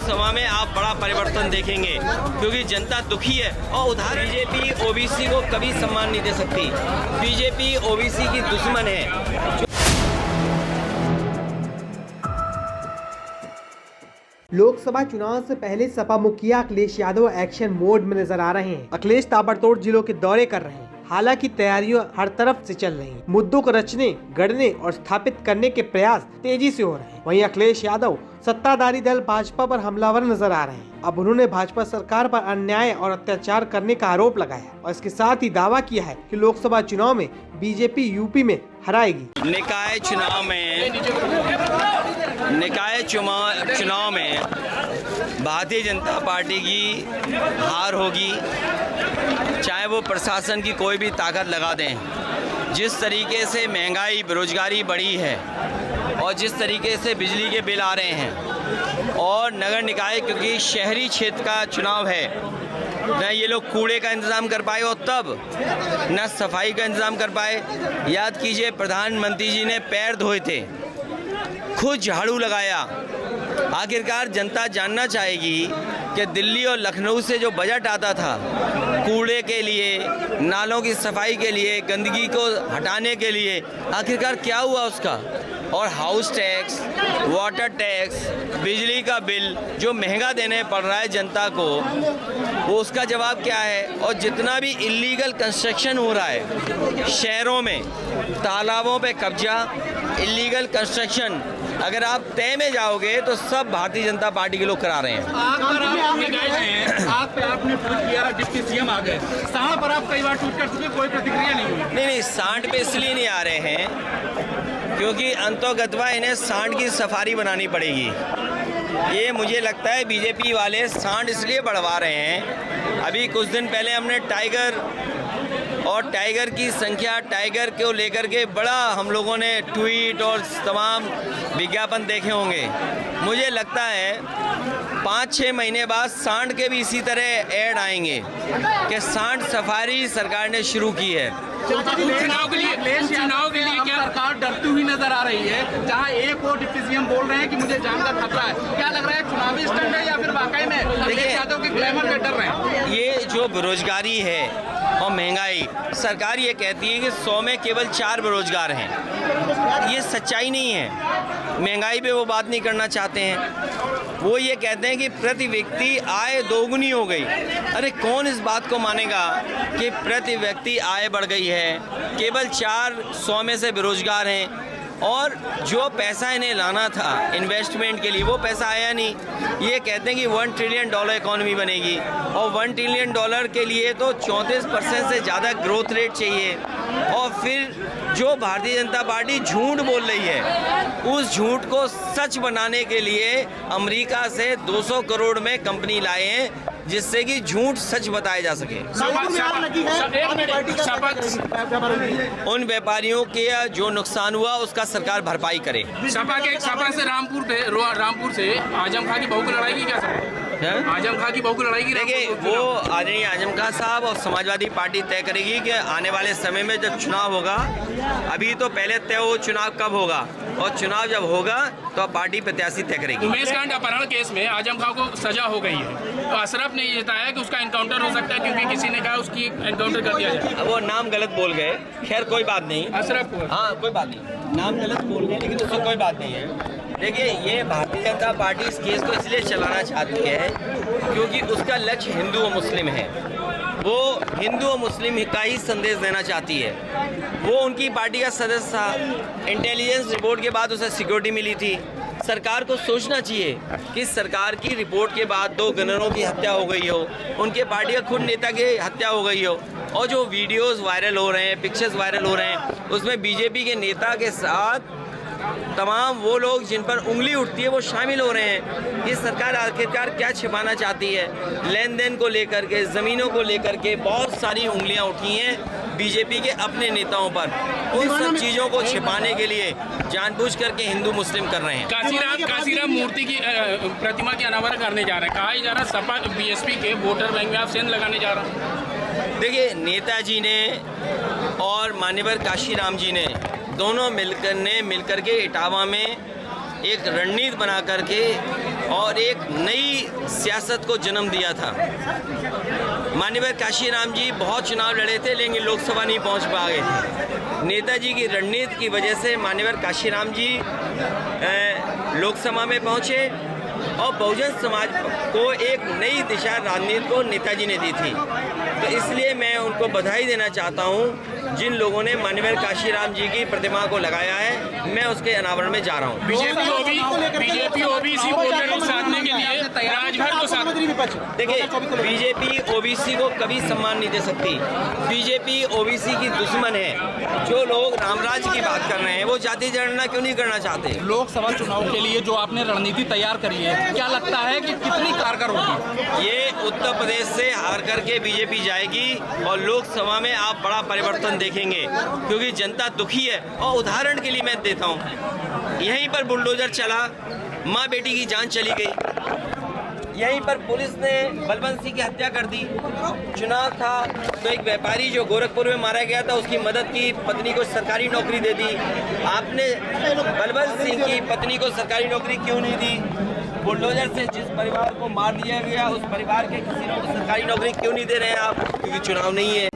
लोकसभा में आप बड़ा परिवर्तन देखेंगे, क्योंकि जनता दुखी है। और उदाहरण, बीजेपी ओबीसी को कभी सम्मान नहीं दे सकती। बीजेपी ओबीसी की दुश्मन है। लोकसभा चुनाव से पहले सपा मुखिया अखिलेश यादव एक्शन मोड में नजर आ रहे हैं। अखिलेश ताबड़तोड़ जिलों के दौरे कर रहे हैं। हालांकि तैयारियां हर तरफ से चल रही हैं। मुद्दों को रचने, गढ़ने और स्थापित करने के प्रयास तेजी से हो रहे हैं। वहीं अखिलेश यादव सत्ताधारी दल भाजपा पर हमलावर नजर आ रहे हैं। अब उन्होंने भाजपा सरकार पर अन्याय और अत्याचार करने का आरोप लगाया और इसके साथ ही दावा किया है कि लोकसभा चुनाव में बीजेपी यूपी में हराएगी। निकाय चुनाव में भारतीय जनता पार्टी की हार होगी, चाहे वो प्रशासन की कोई भी ताकत लगा दें। जिस तरीके से महंगाई, बेरोजगारी बढ़ी है और जिस तरीके से बिजली के बिल आ रहे हैं, और नगर निकाय क्योंकि शहरी क्षेत्र का चुनाव है, न ये लोग कूड़े का इंतज़ाम कर पाए और तब न सफाई का इंतज़ाम कर पाए। याद कीजिए, प्रधानमंत्री जी ने पैर धोए थे, खुद झाड़ू लगाया। आखिरकार जनता जानना चाहेगी कि दिल्ली और लखनऊ से जो बजट आता था कूड़े के लिए, नालों की सफाई के लिए, गंदगी को हटाने के लिए, आखिरकार क्या हुआ उसका। और हाउस टैक्स, वाटर टैक्स, बिजली का बिल जो महंगा देने पड़ रहा है जनता को, वो उसका जवाब क्या है। और जितना भी इलीगल कंस्ट्रक्शन हो रहा है शहरों में, तालाबों पे कब्जा, इलीगल कंस्ट्रक्शन, अगर आप तय में जाओगे तो सब भारतीय जनता पार्टी के लोग करा रहे हैं। आग पे आपने ट्वीट किया, डिप्टी सीएम आ गए। सांड पर आप कई बार ट्वीट कर चुके, कोई प्रतिक्रिया नहीं हुई। नहीं, सांड पे इसलिए नहीं आ रहे हैं क्योंकि अंतोगत्वा इन्हें सांड की सफारी बनानी पड़ेगी। ये मुझे लगता है बीजेपी वाले सांड इसलिए बढ़वा रहे हैं। अभी कुछ दिन पहले हमने टाइगर की संख्या, टाइगर को लेकर के बड़ा हम लोगों ने ट्वीट और तमाम विज्ञापन देखे होंगे। मुझे लगता है 5-6 महीने बाद सांड के भी इसी तरह ऐड आएंगे कि सांड सफारी सरकार ने शुरू की है। चुनाव के लिए क्या सरकार डरती हुई नजर आ रही है, जहां एक और डिप्टी सीएम बोल रहे हैं कि मुझे जान का खतरा है। क्या लग रहा है, चुनावी स्टंट है या फिर वाकई में अखिलेश यादव के ग्लैमर में डर रहे हैं? ये जो बेरोजगारी है और महंगाई, सरकार ये कहती है कि 100 में केवल 4 बेरोजगार हैं। ये सच्चाई नहीं है। महंगाई पे वो बात नहीं करना चाहते हैं। वो ये कहते हैं कि प्रति व्यक्ति आय दोगुनी हो गई। अरे कौन इस बात को मानेगा कि प्रति व्यक्ति आय बढ़ गई है। केवल 4 100 में से बेरोजगार हैं और जो पैसा इन्हें लाना था इन्वेस्टमेंट के लिए वो पैसा आया नहीं। ये कहते हैं कि $1 ट्रिलियन इकॉनमी बनेगी और $1 ट्रिलियन के लिए तो 34% से ज़्यादा ग्रोथ रेट चाहिए। और फिर जो भारतीय जनता पार्टी झूठ बोल रही है, उस झूठ को सच बनाने के लिए अमेरिका से 200 करोड़ में कंपनी लाए हैं, जिससे कि झूठ सच बताया जा सके। उन व्यापारियों के जो नुकसान हुआ उसका सरकार भरपाई करे। सपा से रामपुर से आजम खां की बहू की लड़ाई की क्या सकते? आजम खां की बहू की लड़ाई की, देखिए वो आदरणीय आजम खां साहब और समाजवादी पार्टी तय करेगी कि आने वाले समय में जब चुनाव होगा, अभी तो पहले तय हो चुनाव कब होगा, और चुनाव जब होगा तो पार्टी प्रत्याशी तय करेगी। उमेश कांड अपहरण केस में आजम खां को सजा हो गई है, तो अशरफ ने ये बताया कि उसका एनकाउंटर हो सकता है, क्योंकि किसी ने कहा उसकी एनकाउंटर कर दिया जाए। वो नाम गलत बोल गए, खैर कोई बात नहीं। अशरफ को, हाँ कोई बात नहीं, नाम गलत बोल गए, लेकिन उससे कोई बात नहीं है। देखिए ये भारतीय जनता पार्टी इस केस को इसलिए चलाना चाहती है क्योंकि उसका लक्ष्य हिंदू और मुस्लिम है। वो हिंदू और मुस्लिम का ही संदेश देना चाहती है। वो उनकी पार्टी का सदस्य था। इंटेलिजेंस रिपोर्ट के बाद उसे सिक्योरिटी मिली थी। सरकार को सोचना चाहिए कि सरकार की रिपोर्ट के बाद 2 गनरों की हत्या हो गई हो, उनके पार्टी का खुद नेता की हत्या हो गई हो, और जो वीडियोस वायरल हो रहे हैं, पिक्चर्स वायरल हो रहे हैं, उसमें बीजेपी के नेता के साथ तमाम वो लोग जिन पर उंगली उठती है वो शामिल हो रहे हैं। ये सरकार आखिरकार क्या छिपाना चाहती है? लेन देन को लेकर के, ज़मीनों को लेकर के बहुत सारी उंगलियां उठी हैं बीजेपी के अपने नेताओं पर। उन सब चीज़ों को छिपाने के लिए जानबूझ करके हिंदू मुस्लिम कर रहे हैं। काशीराम मूर्ति की प्रतिमा की अनावरण करने जा रहे हैं, कहा जा रहा सपा बीएसपी के वोटर बैंक में आप सेंध लगाने जा रहे हैं। देखिए नेताजी ने और मान्यवर काशीराम जी ने दोनों मिलकर के इटावा में एक रणनीति बना करके और एक नई सियासत को जन्म दिया था। माननीय काशीराम जी बहुत चुनाव लड़े थे लेकिन लोकसभा नहीं पहुंच पा गए थे। नेताजी की रणनीति की वजह से माननीय काशीराम जी लोकसभा में पहुंचे और बहुजन समाज को एक नई दिशा राजनीति को नेताजी ने दी थी। तो इसलिए मैं उनको बधाई देना चाहता हूं। जिन लोगों ने माननीय काशीराम जी की प्रतिमा को लगाया है, मैं उसके अनावरण में जा रहा हूं। बीजेपी ओबीसी वोटर को साधने के लिए राजभर को साथ। देखिए, बीजेपी ओबीसी को कभी सम्मान नहीं दे सकती। बीजेपी ओबीसी की दुश्मन है। जो लोग रामराज की बात कर रहे हैं वो जाति जनगणना क्यों नहीं करना चाहते? लोकसभा चुनाव के लिए जो आपने रणनीति तैयार करी है, क्या लगता है कि कितनी कारगर होगी? ये उत्तर प्रदेश से हार करके बीजेपी जाएगी और लोकसभा में आप बड़ा परिवर्तन देखेंगे, क्योंकि जनता दुखी है। और उदाहरण के लिए मैं देता हूँ, यहीं पर बुलडोजर चला, माँ बेटी की जान चली गई। यहीं पर पुलिस ने बलवंत सिंह की हत्या कर दी। चुनाव था तो एक व्यापारी जो गोरखपुर में मारा गया था, उसकी मदद की, पत्नी को सरकारी नौकरी दे दी। आपने बलवंत सिंह की पत्नी को सरकारी नौकरी क्यों नहीं दी? बुलडोजर से जिस परिवार को मार दिया गया, उस परिवार के किसी को सरकारी नौकरी क्यों नहीं दे रहे हैं आप? क्योंकि चुनाव नहीं है।